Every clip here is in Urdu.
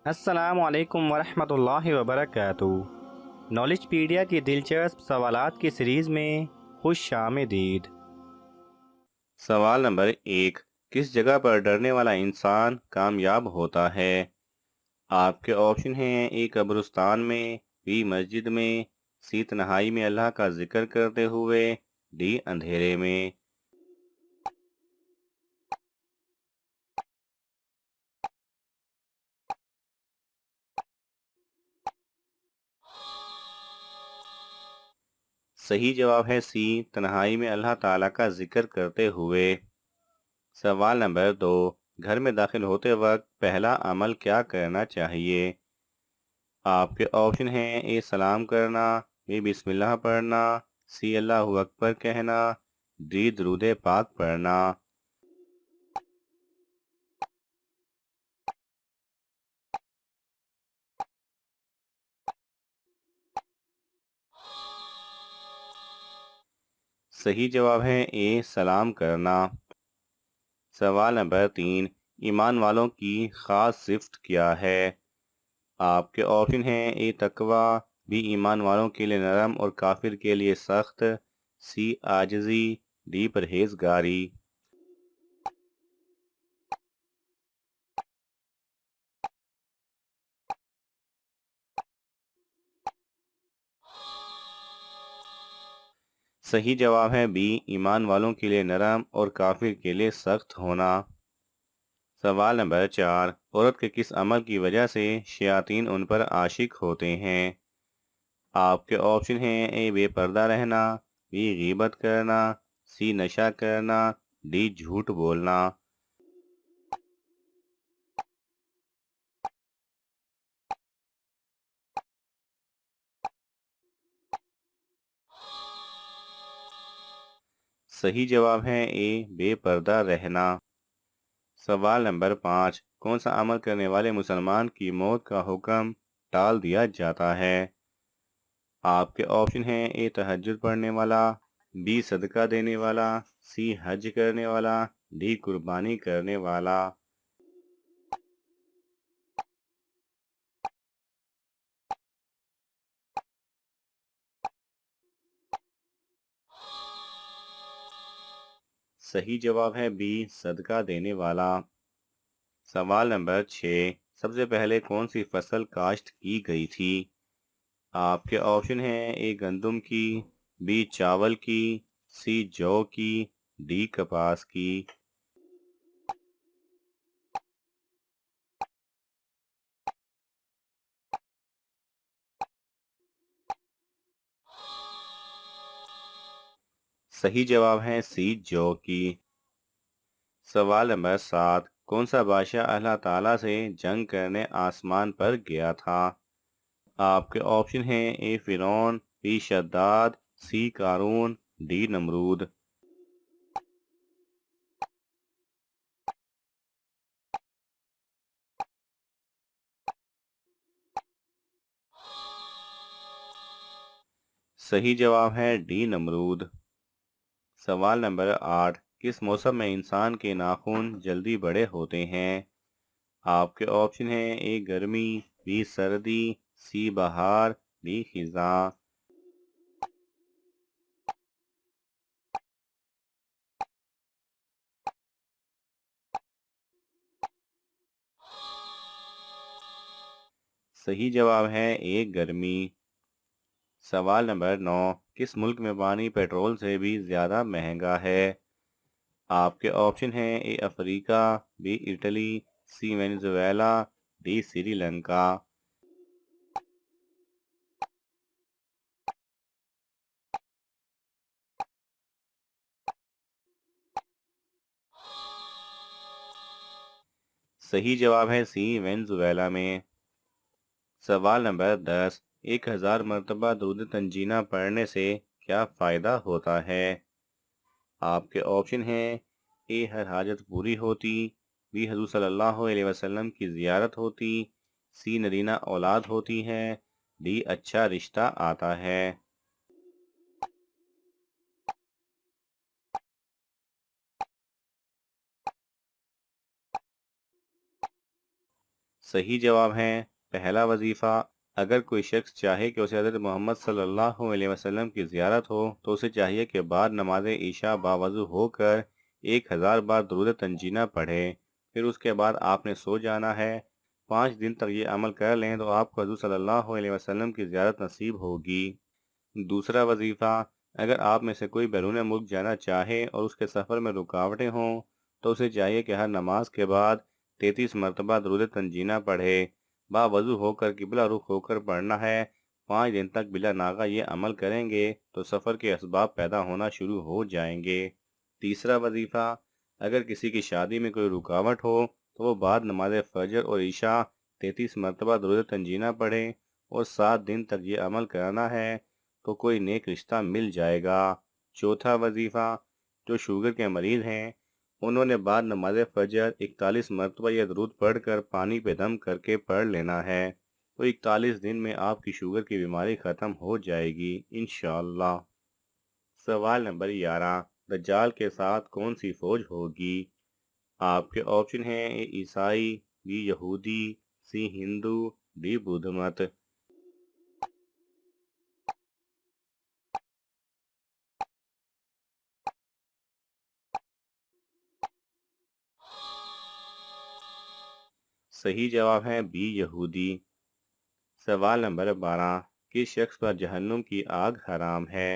السلام علیکم ورحمۃ اللہ وبرکاتہ۔ نالج پیڈیا کی دلچسپ سوالات کی سیریز میں خوش آمدید۔ سوال نمبر 1، کس جگہ پر ڈرنے والا انسان کامیاب ہوتا ہے؟ آپ کے آپشن ہیں: اے قبرستان میں، بی مسجد میں، سی تنہائی میں اللہ کا ذکر کرتے ہوئے، ڈی اندھیرے میں۔ صحیح جواب ہے سی، تنہائی میں اللہ تعالیٰ کا ذکر کرتے ہوئے۔ سوال نمبر 2، گھر میں داخل ہوتے وقت پہلا عمل کیا کرنا چاہیے؟ آپ کے آپشن ہیں: اے سلام کرنا، بی بسم اللہ پڑھنا، سی اللہ اکبر کہنا، ڈی درود پاک پڑھنا۔ صحیح جواب ہے اے سلام کرنا۔ سوال نمبر 3، ایمان والوں کی خاص صفت کیا ہے؟ آپ کے آپشن ہیں: اے تقوی، بی ایمان والوں کے لیے نرم اور کافر کے لیے سخت، سی عاجزی، ڈی پرہیزگاری۔ صحیح جواب ہے بی، ایمان والوں کے لیے نرم اور کافر کے لیے سخت ہونا۔ سوال نمبر 4، عورت کے کس عمل کی وجہ سے شیاطین ان پر عاشق ہوتے ہیں؟ آپ کے آپشن ہیں: اے بے پردہ رہنا، بی غیبت کرنا، سی نشہ کرنا، ڈی جھوٹ بولنا۔ صحیح جواب ہے اے بے پردہ رہنا۔ سوال نمبر 5، کون سا عمل کرنے والے مسلمان کی موت کا حکم ٹال دیا جاتا ہے؟ آپ کے آپشن ہیں: اے تہجد پڑھنے والا، بی صدقہ دینے والا، سی حج کرنے والا، ڈی قربانی کرنے والا۔ صحیح جواب ہے بی، صدقہ دینے والا۔ سوال نمبر 6، سب سے پہلے کون سی فصل کاشت کی گئی تھی؟ آپ کے آپشن ہیں: اے گندم کی، بی چاول کی، سی جو کی، ڈی کپاس کی۔ صحیح جواب ہے سی جو کی۔ سوال نمبر 7، کون سا بادشاہ اللہ تعالیٰ سے جنگ کرنے آسمان پر گیا تھا؟ آپ کے آپشن ہیں: اے فرعون، be Shaddad, C Qarun, D نمرود۔ صحیح جواب ہے ڈی نمرود۔ سوال نمبر 8، کس موسم میں انسان کے ناخن جلدی بڑے ہوتے ہیں؟ آپ کے آپشن ہیں: اے گرمی، بی سردی، سی بہار، ڈی خزاں۔ صحیح جواب ہے اے گرمی۔ سوال نمبر 9، کس ملک میں پانی پیٹرول سے بھی زیادہ مہنگا ہے؟ آپ کے آپشن ہیں: A Africa, B Italy, C Venezuela, D Sri Lanka. صحیح جواب ہے سی وینزویلا میں۔ سوال نمبر 10، 1000 مرتبہ درود تنجینہ پڑھنے سے کیا فائدہ ہوتا ہے؟ آپ کے آپشن ہیں: اے ہر حاجت پوری ہوتی، بی حضور صلی اللہ علیہ وسلم کی زیارت ہوتی، سی نرینہ اولاد ہوتی ہے، ڈی اچھا رشتہ آتا ہے۔ صحیح جواب ہے پہلا وظیفہ۔ اگر کوئی شخص چاہے کہ اسے حضرت محمد صلی اللہ علیہ وسلم کی زیارت ہو تو اسے چاہیے کہ بعد نماز عشاء باوضو ہو کر 1000 بار درود تنجینہ پڑھے، پھر اس کے بعد آپ نے سو جانا ہے۔ 5 دن تک یہ عمل کر لیں تو آپ کو حضور صلی اللہ علیہ وسلم کی زیارت نصیب ہوگی۔ دوسرا وظیفہ، اگر آپ میں سے کوئی بیرون ملک جانا چاہے اور اس کے سفر میں رکاوٹیں ہوں تو اسے چاہیے کہ ہر نماز کے بعد 33 مرتبہ درود تنجینہ پڑھے، باوضو ہو کر قبلہ رخ ہو کر پڑھنا ہے۔ 5 دن تک بلا ناغہ یہ عمل کریں گے تو سفر کے اسباب پیدا ہونا شروع ہو جائیں گے۔ تیسرا وظیفہ، اگر کسی کی شادی میں کوئی رکاوٹ ہو تو وہ بعد نماز فجر اور عشاء 33 مرتبہ درود تنجینہ پڑھے اور 7 دن تک یہ عمل کرنا ہے تو کوئی نیک رشتہ مل جائے گا۔ چوتھا وظیفہ، جو شوگر کے مریض ہیں انہوں نے بعد نماز فجر 41 مرتبہ یہ درود پڑھ کر پانی پہ دم کر کے پڑھ لینا ہے تو 41 دن میں آپ کی شوگر کی بیماری ختم ہو جائے گی انشاءاللہ۔ سوال نمبر 11، دجال کے ساتھ کون سی فوج ہوگی؟ آپ کے آپشن ہیں اے عیسائی، بی یہودی، سی ہندو، ڈی بدھ مت۔ صحیح جواب ہے بی یہودی۔ سوال نمبر 12، کس شخص پر جہنم کی آگ حرام ہے؟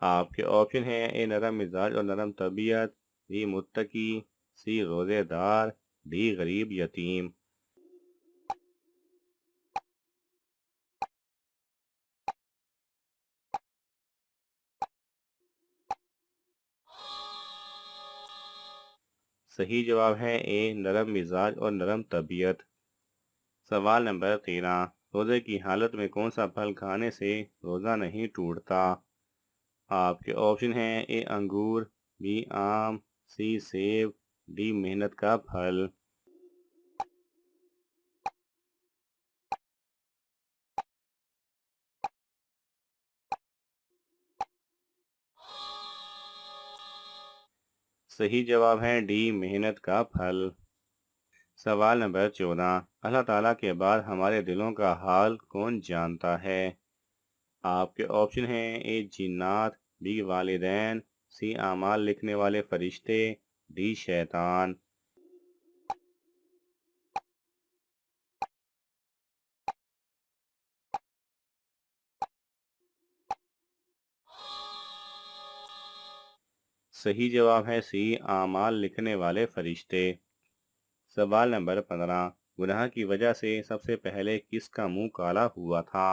آپ کے آپشن ہیں اے نرم مزاج اور نرم طبیعت، بی متقی، سی روزے دار، ڈی غریب یتیم۔ صحیح جواب ہے اے نرم مزاج اور نرم طبیعت۔ سوال نمبر 13، روزے کی حالت میں کون سا پھل کھانے سے روزہ نہیں ٹوٹتا؟ آپ کے آپشن ہیں اے انگور، بی آم، سی سیب، ڈی محنت کا پھل۔ صحیح جواب ہے ڈی محنت کا پھل۔ سوال نمبر 14، اللہ تعالیٰ کے بعد ہمارے دلوں کا حال کون جانتا ہے؟ آپ کے آپشن ہیں اے جنات، بی والدین، سی اعمال لکھنے والے فرشتے، ڈی شیطان۔ صحیح جواب ہے سی اعمال لکھنے والے فرشتے۔ سوال نمبر 15، گناہ کی وجہ سے سب سے پہلے کس کا منہ کالا ہوا تھا؟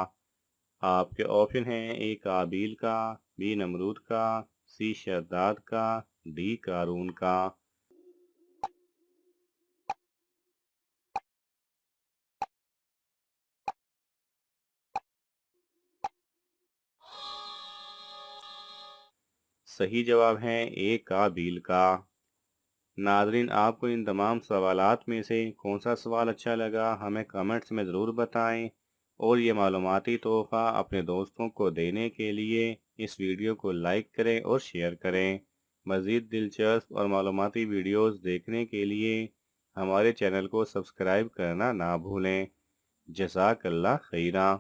آپ کے آپشن ہیں اے قابیل کا، بی نمرود کا، سی شداد کا، ڈی قارون کا۔ صحیح جواب ہے اے قابیل کا۔ ناظرین، آپ کو ان تمام سوالات میں سے کون سا سوال اچھا لگا ہمیں کمنٹس میں ضرور بتائیں، اور یہ معلوماتی تحفہ اپنے دوستوں کو دینے کے لیے اس ویڈیو کو لائک کریں اور شیئر کریں۔ مزید دلچسپ اور معلوماتی ویڈیوز دیکھنے کے لیے ہمارے چینل کو سبسکرائب کرنا نہ بھولیں۔ جزاک اللہ خیرہ۔